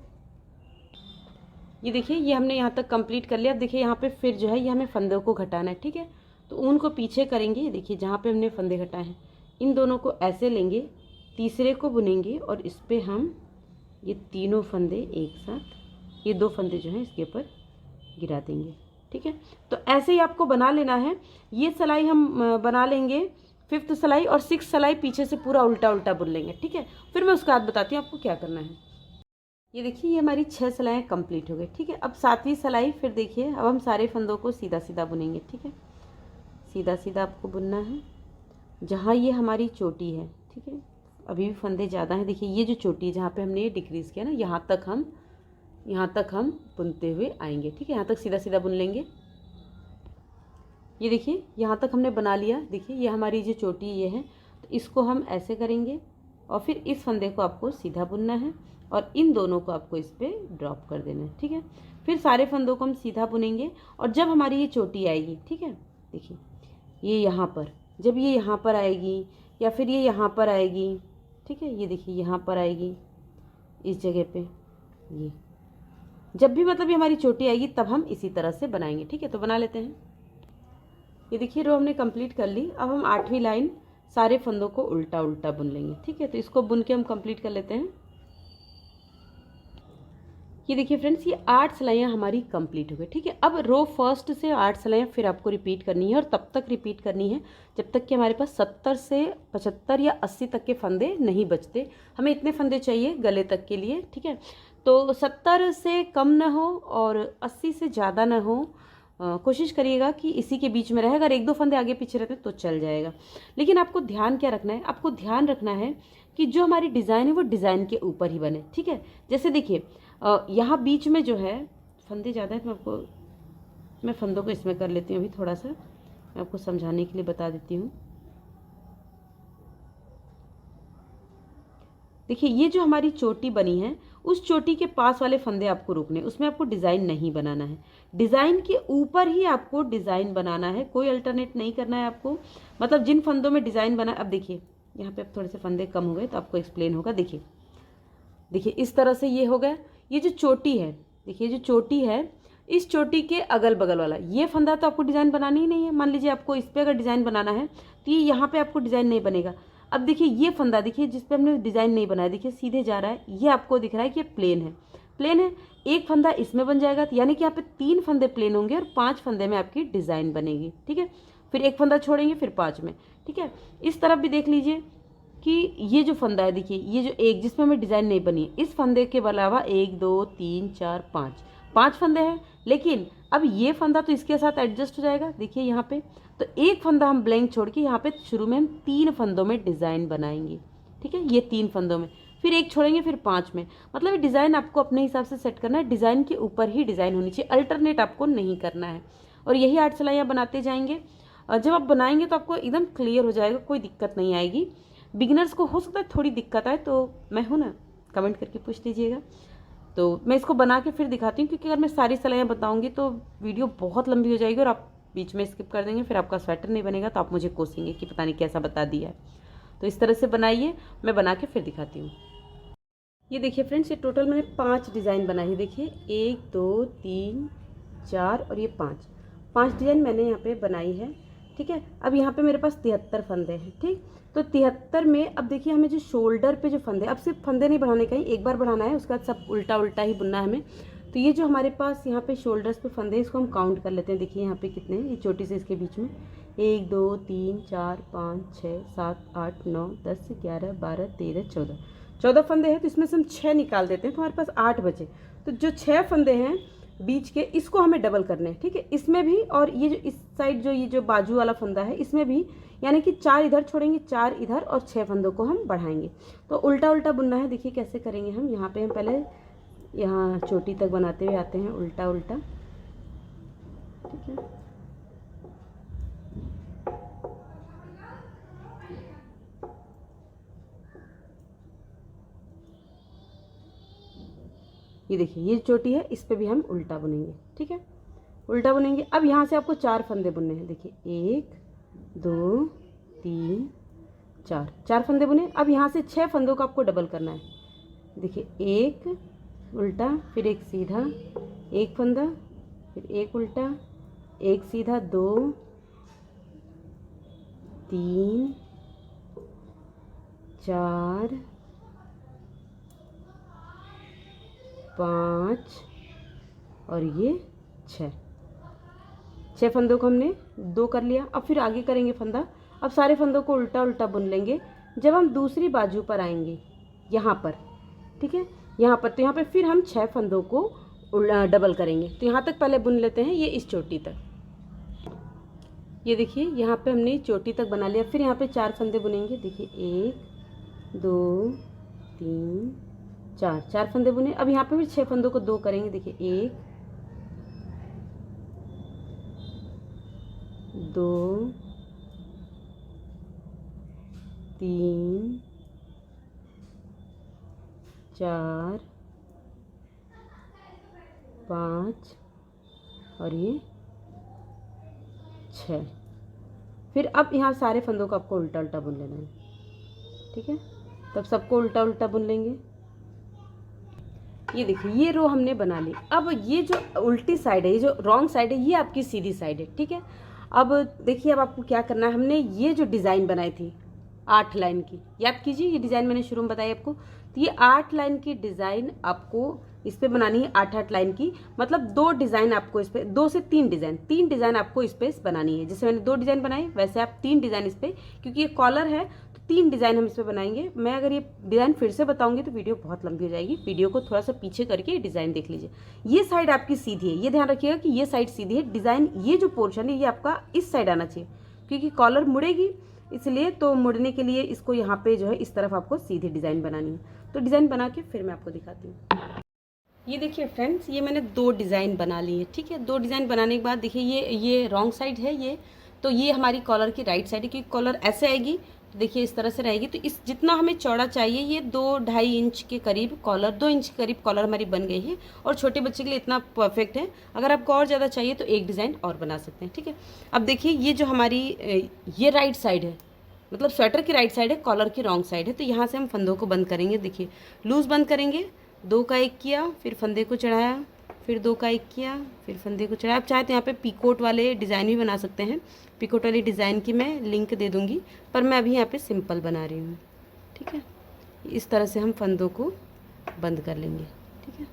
ये देखिए ये हमने यहाँ तक कंप्लीट कर लिया। अब देखिए यहाँ पे फिर जो है ये हमें फंदों को घटाना है। ठीक है, तो ऊन को पीछे करेंगे। देखिए जहाँ पे हमने फंदे घटाए हैं, इन दोनों को ऐसे लेंगे, तीसरे को बुनेंगे और इस पर हम ये तीनों फंदे एक साथ, ये 2 फंदे जो हैं इसके ऊपर गिरा देंगे। ठीक है, तो ऐसे ही आपको बना लेना है। ये सिलाई हम बना लेंगे 5th सिलाई, और 6th सिलाई पीछे से पूरा उल्टा उल्टा बुन लेंगे। ठीक है, फिर मैं उसके बाद बताती हूँ आपको क्या करना है। ये देखिए ये हमारी 6 सिलाइयाँ कंप्लीट हो गई। ठीक है, अब 7वीं सिलाई फिर देखिए, अब हम सारे फंदों को सीधा सीधा बुनेंगे। ठीक है, सीधा सीधा आपको बुनना है जहाँ ये हमारी चोटी है। ठीक है, अभी भी फंदे ज़्यादा हैं। देखिए ये जो चोटी है जहाँ पे हमने ये डिक्रीज़ किया ना, यहाँ तक हम बुनते हुए आएंगे। ठीक है, यहाँ तक सीधा सीधा बुन लेंगे। ये देखिए यहाँ तक हमने बना लिया। देखिए ये हमारी जो चोटी ये है, तो इसको हम ऐसे करेंगे और फिर इस फंदे को आपको सीधा बुनना है और इन दोनों को आपको इस पर ड्रॉप कर देना है। ठीक है, फिर सारे फंदों को हम सीधा बुनेंगे और जब हमारी ये चोटी आएगी, ठीक है, देखिए ये यहाँ पर, जब ये यहाँ पर आएगी या फिर ये यहाँ पर आएगी, ठीक है, ये देखिए यहाँ पर आएगी इस जगह पे, ये जब भी मतलब ये हमारी चोटी आएगी तब हम इसी तरह से बनाएंगे। ठीक है, तो बना लेते हैं। ये देखिए रो हमने कंप्लीट कर ली। अब हम 8वीं लाइन सारे फंदों को उल्टा उल्टा बुन लेंगे। ठीक है, तो इसको बुन के हम कंप्लीट कर लेते हैं। ये देखिए फ्रेंड्स ये 8 सिलाइयाँ हमारी कंप्लीट हो गई। ठीक है, अब रो फर्स्ट से 8 सिलाइयाँ फिर आपको रिपीट करनी है और तब तक रिपीट करनी है जब तक कि हमारे पास 70 से 75 या 80 तक के फंदे नहीं बचते। हमें इतने फंदे चाहिए गले तक के लिए। ठीक है, तो 70 से कम ना हो और 80 से ज़्यादा ना हो। कोशिश करिएगा कि इसी के बीच में रहे। अगर 1-2 फंदे आगे पीछे रहते तो चल जाएगा, लेकिन आपको ध्यान क्या रखना है, आपको ध्यान रखना है कि जो हमारी डिज़ाइन है वो डिज़ाइन के ऊपर ही बने। ठीक है, जैसे देखिए यहाँ बीच में जो है फंदे ज़्यादा है, तो मैं फंदों को इसमें कर लेती हूँ। अभी थोड़ा सा मैं आपको समझाने के लिए बता देती हूँ। देखिए ये जो हमारी चोटी बनी है, उस चोटी के पास वाले फंदे आपको रोकने, उसमें आपको डिज़ाइन नहीं बनाना है। डिज़ाइन के ऊपर ही आपको डिज़ाइन बनाना है, कोई अल्टरनेट नहीं करना है आपको। मतलब जिन फंदों में डिज़ाइन बना, अब देखिए यहाँ पे अब थोड़े से फंदे कम हो गए तो आपको एक्सप्लेन होगा। देखिए इस तरह से ये हो गया। ये जो चोटी है, देखिए जो चोटी है, इस चोटी के अगल बगल वाला ये फंदा तो आपको डिज़ाइन बनानी ही नहीं है। मान लीजिए आपको इस पर अगर डिज़ाइन बनाना है तो ये यहाँ पे आपको डिज़ाइन नहीं बनेगा। अब देखिए ये फंदा, देखिए जिस पे हमने डिज़ाइन नहीं बनाया, देखिए सीधे जा रहा है, ये आपको दिख रहा है कि ये प्लेन है। एक फंदा इसमें बन जाएगा, यानी कि यहाँ पे 3 फंदे प्लेन होंगे और 5 फंदे में आपकी डिज़ाइन बनेगी। ठीक है, फिर एक फंदा छोड़ेंगे, फिर 5 में। ठीक है, इस तरफ भी देख लीजिए कि ये जो फंदा है, देखिए ये जो एक जिसमें हमें डिज़ाइन नहीं बनी है, इस फंदे के अलावा 1 2 3 4 5 5 फंदे हैं, लेकिन अब ये फंदा तो इसके साथ एडजस्ट हो जाएगा। देखिए यहाँ पे तो एक फंदा हम ब्लैंक छोड़ के यहाँ पे शुरू में हम 3 फंदों में डिज़ाइन बनाएंगे। ठीक है, ये 3 फंदों में, फिर एक छोड़ेंगे, फिर 5 में। मतलब डिज़ाइन आपको अपने हिसाब से सेट करना है, डिज़ाइन के ऊपर ही डिज़ाइन होनी चाहिए, अल्टरनेट आपको नहीं करना है। और यही 8 सिलाइयाँ बनाते जाएंगे। जब आप बनाएंगे तो आपको एकदम क्लियर हो जाएगा, कोई दिक्कत नहीं आएगी। बिगिनर्स को हो सकता है थोड़ी दिक्कत आए, तो मैं हूँ ना, कमेंट करके पूछ लीजिएगा। तो मैं इसको बना के फिर दिखाती हूँ, क्योंकि अगर मैं सारी सिलाइयाँ बताऊँगी तो वीडियो बहुत लंबी हो जाएगी और आप बीच में स्किप कर देंगे, फिर आपका स्वेटर नहीं बनेगा, तो आप मुझे कोसेंगे कि पता नहीं कैसा बता दिया है। तो इस तरह से बनाइए, मैं बना के फिर दिखाती हूँ। ये देखिए फ्रेंड्स, ये टोटल मैंने 5 डिज़ाइन बनाए हैं। देखिए 1 2 3 4 और ये 5 डिज़ाइन मैंने यहाँ पे बनाई है। ठीक है, अब यहाँ पे मेरे पास 73 फंदे हैं। ठीक, तो 73 में अब देखिए हमें जो शोल्डर पे जो फंदे, अब सिर्फ फंदे नहीं बढ़ाने का ही, एक बार बढ़ाना है, उसके बाद सब उल्टा उल्टा ही बुनना है हमें। तो ये जो हमारे पास यहाँ पे शोल्डर्स पे फंदे, इसको हम काउंट कर लेते हैं। देखिए यहाँ पे कितने हैं, ये चोटी से इसके बीच में 1 2 3 4 5 6 7 8 9 10 11 12 13 14 फंदे हैं। तो इसमें से हम 6 निकाल देते हैं, तो हमारे पास 8 बचे। तो जो 6 फंदे हैं बीच के, इसको हमें डबल करने हैं। ठीक है, इसमें भी, और ये जो इस साइड जो ये जो बाजू वाला फंदा है, इसमें भी, यानी कि 4 इधर छोड़ेंगे, 4 इधर, और 6 फंदों को हम बढ़ाएंगे। तो उल्टा उल्टा बुनना है। देखिए कैसे करेंगे हम, यहाँ पे हम पहले यहाँ चोटी तक बनाते हुए आते हैं, उल्टा उल्टा। ठीक है, ये देखिए ये चोटी है, इस पे भी हम उल्टा बुनेंगे। ठीक है, उल्टा बुनेंगे। अब यहाँ से आपको 4 फंदे बुनने हैं। देखिए 1 2 3 4 फंदे बुने। अब यहाँ से 6 फंदों को आपको डबल करना है। देखिए 1 उल्टा, फिर 1 सीधा, 1 फंदा, फिर 1 उल्टा, 1 सीधा, 2 3 4 5 और ये 6 फंदों को हमने 2 कर लिया। अब फिर आगे करेंगे फंदा। अब सारे फंदों को उल्टा उल्टा बुन लेंगे। जब हम दूसरी बाजू पर आएंगे यहाँ पर, ठीक है, यहाँ पर, तो यहाँ पे फिर हम 6 फंदों को डबल करेंगे। तो यहाँ तक पहले बुन लेते हैं, ये इस चोटी तक। ये देखिए यहाँ पे हमने चोटी तक बना लिया। फिर यहाँ पे 4 फंदे बुनेंगे। देखिए 1 2 3 4 फंदे बुने। अब यहाँ पे फिर 6 फंदों को 2 करेंगे। देखिए 1 2 3 4 5 और ये 6। फिर अब यहाँ सारे फंदों को आपको उल्टा उल्टा बुन लेना है। ठीक है, तब सबको उल्टा उल्टा बुन लेंगे। ये देखिए ये रो हमने बना ली। अब ये जो उल्टी साइड है, ये जो रॉन्ग साइड है, ये आपकी सीधी साइड है। ठीक है, अब देखिए अब आपको क्या करना है। हमने ये जो डिज़ाइन बनाई थी 8 लाइन की, याद कीजिए, ये डिज़ाइन मैंने शुरू में बताई आपको। तो ये 8 लाइन की डिज़ाइन आपको इस पे बनानी है, 8 लाइन की, मतलब 2 डिज़ाइन आपको इस पे, 2 से 3 डिज़ाइन आपको इस पे बनानी है। जैसे मैंने 2 डिज़ाइन बनाई, वैसे आप 3 डिज़ाइन इस पे, क्योंकि ये कॉलर है तो 3 डिज़ाइन हम इस पे बनाएंगे। मैं अगर ये डिज़ाइन फिर से बताऊंगी तो वीडियो बहुत लंबी हो जाएगी। वीडियो को थोड़ा सा पीछे करके ये डिज़ाइन देख लीजिए। ये साइड आपकी सीधी है, ये ध्यान रखिएगा कि ये साइड सीधी है। डिज़ाइन ये जो पोर्शन है ये आपका इस साइड आना चाहिए, क्योंकि कॉलर मुड़ेगी, इसलिए तो मुड़ने के लिए इसको यहाँ पे जो है इस तरफ आपको सीधी डिज़ाइन बनानी है। तो डिज़ाइन बना के फिर मैं आपको दिखाती हूँ। ये देखिए फ्रेंड्स, ये मैंने 2 डिज़ाइन बना ली है। ठीक है, 2 डिज़ाइन बनाने के बाद देखिए ये रॉन्ग साइड है ये, तो ये हमारी कॉलर की राइट साइड है, क्योंकि कॉलर ऐसे आएगी तो देखिए इस तरह से रहेगी। तो इस जितना हमें चौड़ा चाहिए, ये 2-2.5 इंच के करीब कॉलर, 2 इंच के करीब कॉलर हमारी बन गई है। और छोटे बच्चे के लिए इतना परफेक्ट है। अगर आपको और ज़्यादा चाहिए तो एक डिज़ाइन और बना सकते हैं। ठीक है, अब देखिए ये जो हमारी ये राइट साइड है, मतलब स्वेटर की राइट साइड है, कॉलर की रॉन्ग साइड है। तो यहाँ से हम फंदों को बंद करेंगे। देखिए लूज़ बंद करेंगे, 2 का 1 किया, फिर फंदे को चढ़ाया, फिर 2 का 1 किया, फिर फंदे को चढ़ाया। आप चाहे तो यहाँ पे पीकोट वाले डिज़ाइन भी बना सकते हैं। पीकोट वाली डिज़ाइन की मैं लिंक दे दूँगी, पर मैं अभी यहाँ पे सिंपल बना रही हूँ। ठीक है, इस तरह से हम फंदों को बंद कर लेंगे। ठीक है,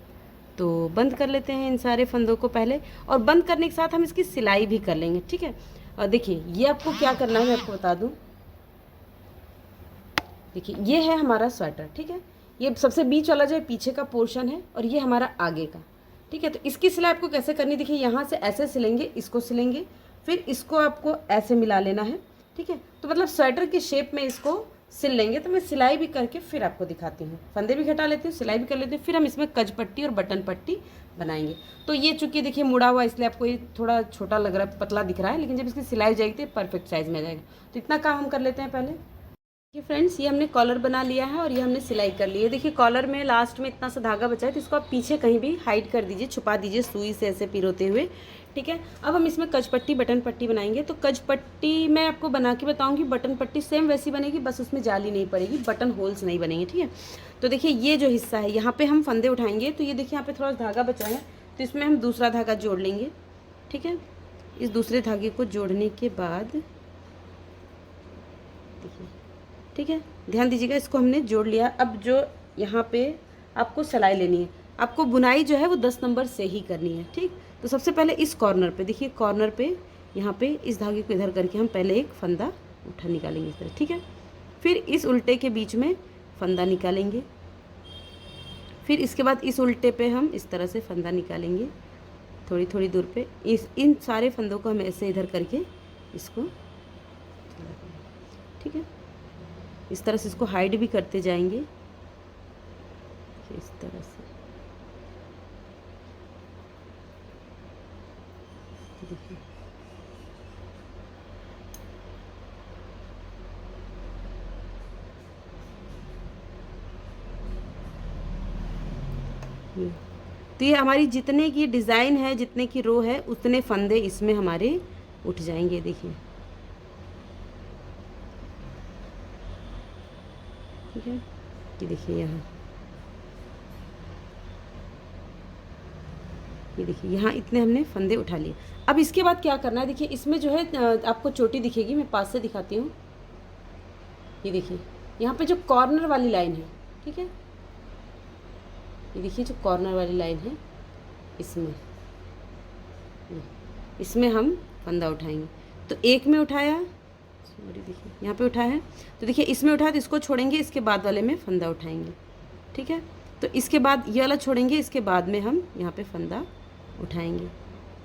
तो बंद कर लेते हैं इन सारे फंदों को पहले, और बंद करने के साथ हम इसकी सिलाई भी कर लेंगे। ठीक है, और देखिए ये आपको क्या करना है मैं आपको बता दूँ। देखिए ये है हमारा स्वेटर। ठीक है, ये सबसे बीच वाला जो पीछे का पोर्शन है, और ये हमारा आगे का। ठीक है। तो इसकी सिलाई आपको कैसे करनी, देखिए यहाँ से ऐसे सिलेंगे, इसको सिलेंगे, फिर इसको आपको ऐसे मिला लेना है, ठीक है। तो मतलब स्वेटर की शेप में इसको सिल लेंगे। तो मैं सिलाई भी करके फिर आपको दिखाती हूँ, फंदे भी घटा लेती हूँ, सिलाई भी कर लेती हूँ, फिर हम इसमें कज पट्टी और बटन पट्टी बनाएंगे। तो ये चूंकि देखिए मुड़ा हुआ, इसलिए आपको ये थोड़ा छोटा लग रहा है, पतला दिख रहा है, लेकिन जब इसकी सिलाई जाएगी तो परफेक्ट साइज में आ जाएगा। तो इतना काम हम कर लेते हैं पहले। देखिए फ्रेंड्स, ये हमने कॉलर बना लिया है और ये हमने सिलाई कर ली है। देखिए कॉलर में लास्ट में इतना सा धागा बचा है, तो इसको आप पीछे कहीं भी हाइड कर दीजिए, छुपा दीजिए सुई से ऐसे पिरोते हुए, ठीक है। अब हम इसमें कज पट्टी बटन पट्टी बनाएंगे। तो कज पट्टी मैं आपको बना के बताऊंगी, बटन पट्टी सेम वैसी बनेगी, बस उसमें जाली नहीं पड़ेगी, बटन होल्स नहीं बनेंगे, ठीक है। तो देखिए ये जो हिस्सा है यहाँ पे हम फंदे उठाएंगे। तो ये देखिए यहाँ पे थोड़ा धागा बचा है, तो इसमें हम दूसरा धागा जोड़ लेंगे, ठीक है। इस दूसरे धागे को जोड़ने के बाद देखिए, ठीक है, ध्यान दीजिएगा, इसको हमने जोड़ लिया। अब जो यहाँ पे आपको सिलाई लेनी है, आपको बुनाई जो है वो 10 नंबर से ही करनी है, ठीक। तो सबसे पहले इस कॉर्नर पे देखिए, कॉर्नर पे यहाँ पे इस धागे को इधर करके हम पहले एक फंदा उठा निकालेंगे इस तरह, ठीक है। फिर इस उल्टे के बीच में फंदा निकालेंगे, फिर इसके बाद इस उल्टे पे हम इस तरह से फंदा निकालेंगे थोड़ी थोड़ी दूर पे। इन सारे फंदों को हम ऐसे इधर करके इसको, ठीक है, इस तरह से इसको हाइड भी करते जाएंगे, इस तरह से। देखिए तो ये हमारी जितने की डिज़ाइन है, जितने की रो है, उतने फंदे इसमें हमारे उठ जाएंगे। देखिए, ठीक है, ये देखिए यहाँ, ये देखिए यहाँ इतने हमने फंदे उठा लिए। अब इसके बाद क्या करना है, देखिए इसमें जो है आपको चोटी दिखेगी, मैं पास से दिखाती हूँ। ये देखिए यहाँ पे जो कॉर्नर वाली लाइन है, ठीक है, ये देखिए जो कॉर्नर वाली लाइन है, इसमें हम फंदा उठाएंगे। तो एक में उठाया, सॉरी देखिए यहाँ पे उठाया है, तो देखिए इसमें उठाया, तो इसको छोड़ेंगे, इसके बाद वाले में फंदा उठाएंगे, ठीक है। तो इसके बाद ये वाला छोड़ेंगे, इसके बाद में हम यहाँ पे फंदा उठाएंगे,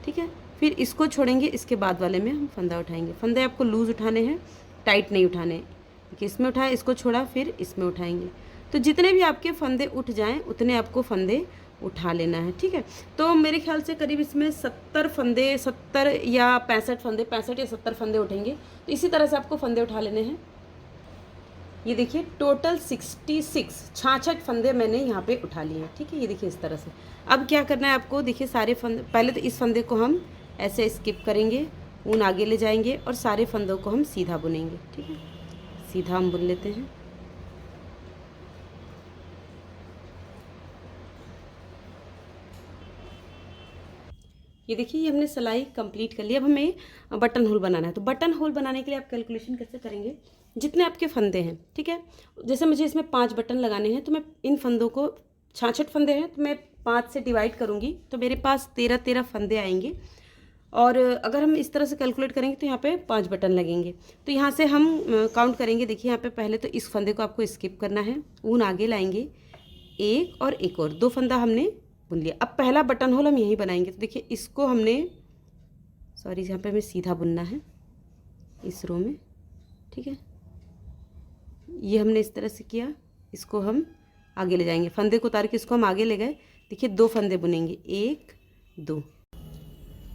ठीक है। फिर इसको छोड़ेंगे, इसके बाद वाले में हम फंदा उठाएंगे। फंदे आपको लूज़ उठाने हैं, टाइट नहीं उठाने। देखिए इसमें उठाया, इसको छोड़ा, फिर इसमें उठाएंगे। तो जितने भी आपके फंदे उठ जाएं उतने आपको फंदे उठा लेना है, ठीक है। तो मेरे ख्याल से करीब इसमें 70 फंदे, 70 या 65 फंदे, 65 या 70 फंदे उठेंगे। तो इसी तरह से आपको फंदे उठा लेने हैं। ये देखिए टोटल 66 फंदे मैंने यहाँ पे उठा लिए हैं, ठीक है। ये देखिए इस तरह से। अब क्या करना है आपको, देखिए सारे फंदे, पहले तो इस फंदे को हम ऐसे स्किप करेंगे, ऊन आगे ले जाएंगे और सारे फंदों को हम सीधा बुनेंगे, ठीक है। सीधा हम बुन लेते हैं। ये देखिए ये हमने सिलाई कंप्लीट कर ली। अब हमें बटन होल बनाना है। तो बटन होल बनाने के लिए आप कैलकुलेशन कैसे करेंगे, जितने आपके फंदे हैं, ठीक है। जैसे मुझे इसमें 5 बटन लगाने हैं, तो मैं इन फंदों को, 66 फंदे हैं, तो मैं 5 से डिवाइड करूँगी, तो मेरे पास 13 फंदे आएंगे। और अगर हम इस तरह से कैलकुलेट करेंगे तो यहाँ पे 5 बटन लगेंगे। तो यहाँ से हम काउंट करेंगे। देखिए यहाँ पे पहले तो इस फंदे को आपको स्किप करना है, ऊन आगे लाएंगे, एक और एक और 2 फंदा हमने बुन लिया। अब पहला बटन होल हम यहीं बनाएंगे। तो देखिए इसको हमने, सॉरी यहाँ पे हमें सीधा बुनना है इस रो में, ठीक है। ये हमने इस तरह से किया, इसको हम आगे ले जाएंगे, फंदे को उतार के इसको हम आगे ले गए। देखिए 2 फंदे बुनेंगे, 1 2।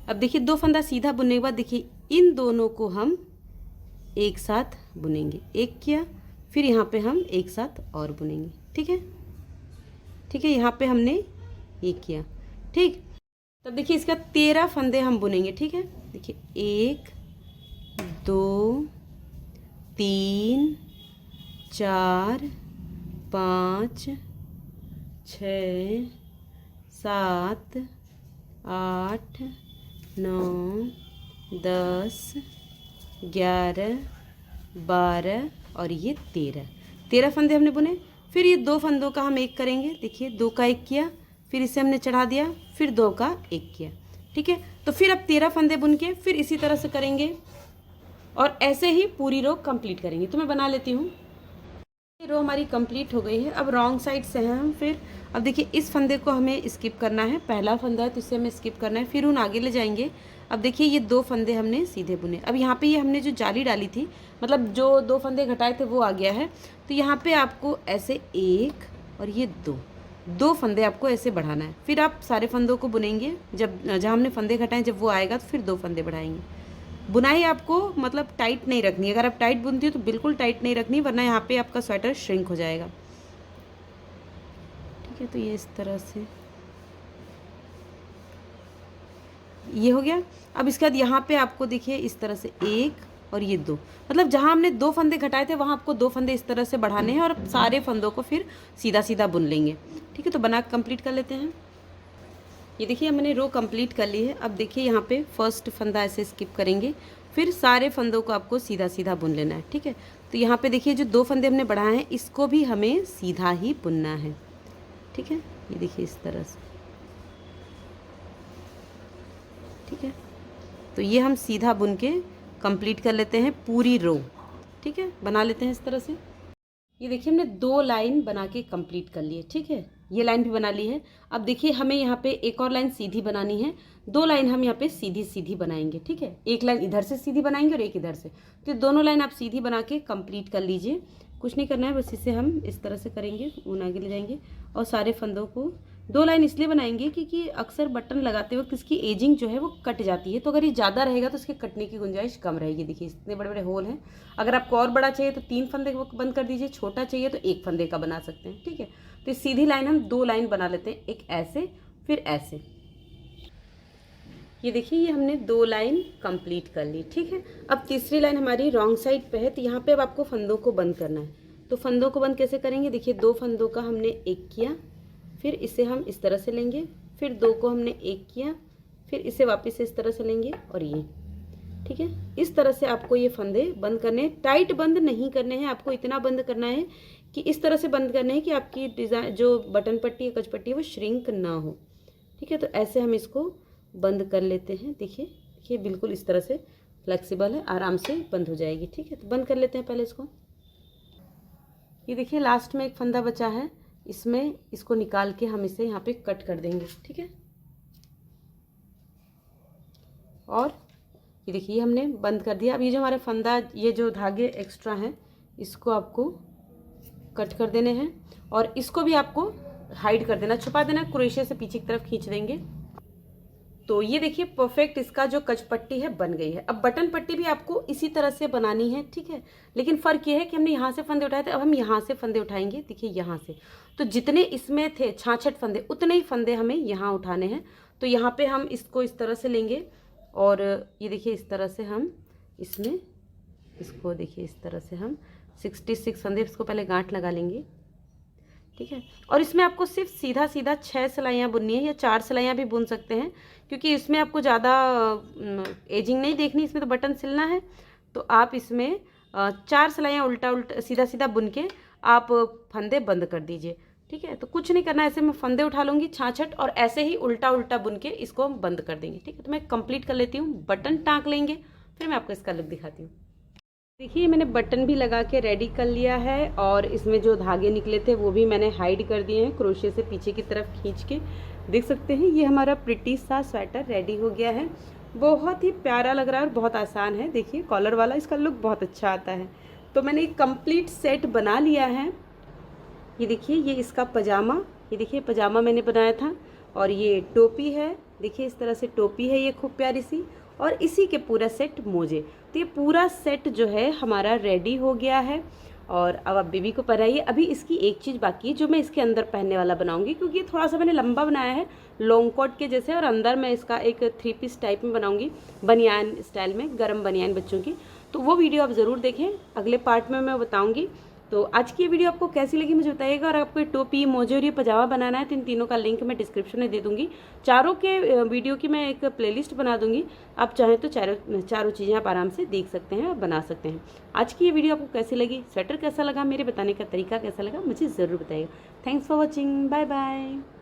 अब देखिए 2 फंदा सीधा बुनने के बाद देखिए इन दोनों को हम एक साथ बुनेंगे। एक किया, फिर यहाँ पे हम एक साथ और बुनेंगे, ठीक है, ठीक है। यहाँ पे हमने एक किया, ठीक। तब देखिए इसका 13 फंदे हम बुनेंगे, ठीक है। देखिए 1 2 3 4 5 6 7 8 9 10 11 12 और ये 13 फंदे हमने बुने। फिर ये 2 फंदों का हम एक करेंगे। देखिए 2 का एक किया, फिर इसे हमने चढ़ा दिया, फिर 2 का एक किया, ठीक है। तो फिर अब 13 फंदे बुन के फिर इसी तरह से करेंगे और ऐसे ही पूरी रो कंप्लीट करेंगे। तो मैं बना लेती हूँ। रो हमारी कंप्लीट हो गई है। अब रॉन्ग साइड से हैं हम, फिर अब देखिए इस फंदे को हमें स्किप करना है, पहला फंदा है तो इसे हमें स्किप करना है, फिर उन आगे ले जाएंगे। अब देखिए ये 2 फंदे हमने सीधे बुने। अब यहाँ पे ये हमने जो जाली डाली थी, मतलब जो 2 फंदे घटाए थे वो आ गया है, तो यहाँ पे आपको ऐसे 1 और ये 2 फंदे आपको ऐसे बढ़ाना है। फिर आप सारे फंदों को बुनेंगे, जब जहाँ हमने फंदे घटाएं जब वो आएगा तो फिर 2 फंदे बढ़ाएंगे। बुनाई आपको मतलब टाइट नहीं रखनी, अगर आप टाइट बुनती हो तो बिल्कुल टाइट नहीं रखनी, वरना यहाँ पे आपका स्वेटर श्रिंक हो जाएगा। ठीक है, तो ये इस तरह से ये हो गया। अब इसके बाद यहाँ पे आपको देखिए इस तरह से 1 और ये 2, मतलब जहाँ हमने 2 फंदे घटाए थे वहाँ आपको 2 फंदे इस तरह से बढ़ाने हैं और सारे फंदों को फिर सीधा सीधा बुन लेंगे। ठीक है, तो बना कंप्लीट कर लेते हैं। ये देखिए मैंने रो कंप्लीट कर ली है। अब देखिए यहाँ पे फर्स्ट फंदा ऐसे स्किप करेंगे, फिर सारे फंदों को आपको सीधा सीधा बुन लेना है। ठीक है, तो यहाँ पे देखिए जो 2 फंदे हमने बढ़ाए हैं इसको भी हमें सीधा ही बुनना है। ठीक है, ये देखिए इस तरह से। ठीक है, तो ये हम सीधा बुन के कंप्लीट कर लेते हैं पूरी रो। ठीक है, बना लेते हैं इस तरह से। ये देखिए हमने 2 लाइन बना के कंप्लीट कर लिए। ठीक है, ये लाइन भी बना ली है। अब देखिए हमें यहाँ पे एक और लाइन सीधी बनानी है, 2 लाइन हम यहाँ पे सीधी सीधी बनाएंगे। ठीक है, एक लाइन इधर से सीधी बनाएंगे और एक इधर से, तो दोनों लाइन आप सीधी बना के कंप्लीट कर लीजिए। कुछ नहीं करना है, बस इसे हम इस तरह से करेंगे, ऊन आगे ले जाएंगे और सारे फंदों को 2 लाइन इसलिए बनाएंगे क्योंकि अक्सर बटन लगाते वक्त इसकी एजिंग जो है वो कट जाती है, तो अगर ये ज़्यादा रहेगा तो इसके कटने की गुंजाइश कम रहेगी। देखिए इतने बड़े बड़े होल हैं। अगर आपको और बड़ा चाहिए तो 3 फंदे को बंद कर दीजिए, छोटा चाहिए तो 1 फंदे का बना सकते हैं। ठीक है, तो सीधी लाइन हम 2 लाइन बना लेते हैं, एक ऐसे फिर ऐसे। ये देखिए ये हमने 2 लाइन कंप्लीट कर ली। ठीक है, अब तीसरी लाइन हमारी रॉन्ग साइड पे है, तो यहाँ पे अब आपको फंदों को बंद करना है। तो फंदों को बंद कैसे करेंगे, देखिए 2 फंदों का हमने 1 किया, फिर इसे हम इस तरह से लेंगे, फिर 2 को हमने 1 किया, फिर इसे वापस से इस तरह से लेंगे और ये। ठीक है, इस तरह से आपको ये फंदे बंद करने हैं। टाइट बंद नहीं करने हैं, आपको इतना बंद करना है कि इस तरह से बंद करने हैं कि आपकी डिज़ाइन जो बटन पट्टी या कच पट्टी है वो श्रिंक ना हो। ठीक है, तो ऐसे हम इसको बंद कर लेते हैं। देखिए देखिए बिल्कुल इस तरह से फ्लेक्सिबल है, आराम से बंद हो जाएगी। ठीक है, तो बंद कर लेते हैं पहले इसको। ये देखिए लास्ट में एक फंदा बचा है, इसमें इसको निकाल के हम इसे यहाँ पे कट कर देंगे। ठीक है, और ये देखिए हमने बंद कर दिया। अब ये जो हमारा फंदा, ये जो धागे एक्स्ट्रा हैं इसको आपको कट कर देने हैं और इसको भी आपको हाइड कर देना, छुपा देना, क्रोशिया से पीछे की तरफ खींच देंगे। तो ये देखिए परफेक्ट इसका जो कच पट्टी है बन गई है। अब बटन पट्टी भी आपको इसी तरह से बनानी है। ठीक है, लेकिन फ़र्क ये है कि हमने यहाँ से फंदे उठाए थे, अब हम यहाँ से फंदे उठाएंगे। देखिए यहाँ से, तो जितने इसमें थे 66 फंदे उतने ही फंदे हमें यहाँ उठाने हैं। तो यहाँ पे हम इसको इस तरह से लेंगे और ये देखिए इस तरह से हम इसमें इसको देखिए इस तरह से हम 66 फंदे इसको पहले गांठ लगा लेंगे। ठीक है, और इसमें आपको सिर्फ सीधा सीधा 6 सिलाइयाँ बुननी है या 4 सिलाइयाँ भी बुन सकते हैं, क्योंकि इसमें आपको ज़्यादा एजिंग नहीं देखनी, इसमें तो बटन सिलना है। तो आप इसमें 4 सिलाइयाँ उल्टा उल्टा सीधा सीधा बुन के आप फंदे बंद कर दीजिए। ठीक है, तो कुछ नहीं करना, ऐसे मैं फंदे उठा लूँगी 66 और ऐसे ही उल्टा उल्टा बुन के इसको हम बंद कर देंगे। ठीक है, तो मैं कंप्लीट कर लेती हूँ, बटन टाँक लेंगे, फिर मैं आपको इसका लुक दिखाती हूँ। देखिए मैंने बटन भी लगा के रेडी कर लिया है और इसमें जो धागे निकले थे वो भी मैंने हाइड कर दिए हैं, क्रोशिया से पीछे की तरफ खींच के। देख सकते हैं ये हमारा प्रिटी सा स्वेटर रेडी हो गया है। बहुत ही प्यारा लग रहा है और बहुत आसान है। देखिए कॉलर वाला, इसका लुक बहुत अच्छा आता है। तो मैंने एक कंप्लीट सेट बना लिया है। ये देखिए ये इसका पजामा, ये देखिए पजामा मैंने बनाया था और ये टोपी है। देखिए इस तरह से टोपी है ये खूब प्यारी सी, और इसी के पूरा सेट मोजे। तो ये पूरा सेट जो है हमारा रेडी हो गया है और अब आप बेबी को पहनाइए। अभी इसकी एक चीज़ बाकी है जो मैं इसके अंदर पहनने वाला बनाऊंगी, क्योंकि ये थोड़ा सा मैंने लंबा बनाया है लॉन्ग कोट के जैसे, और अंदर मैं इसका एक 3 पीस टाइप में बनाऊंगी, बनियान स्टाइल में, गर्म बनियान बच्चों की। तो वो वीडियो आप ज़रूर देखें, अगले पार्ट में मैं बताऊँगी। तो आज की ये वीडियो आपको कैसी लगी मुझे बताइएगा, और आपको टोपी, मोजे और ये पजामा बनाना है तो इन तीनों का लिंक मैं डिस्क्रिप्शन में दे दूंगी। चारों के वीडियो की मैं एक प्लेलिस्ट बना दूंगी, आप चाहें तो चारों चीज़ें आप आराम से देख सकते हैं और बना सकते हैं। आज की ये वीडियो आपको कैसी लगी, स्वेटर कैसा लगा, मेरे बताने का तरीका कैसा लगा, मुझे ज़रूर बताइएगा। Thanks for watching, bye bye.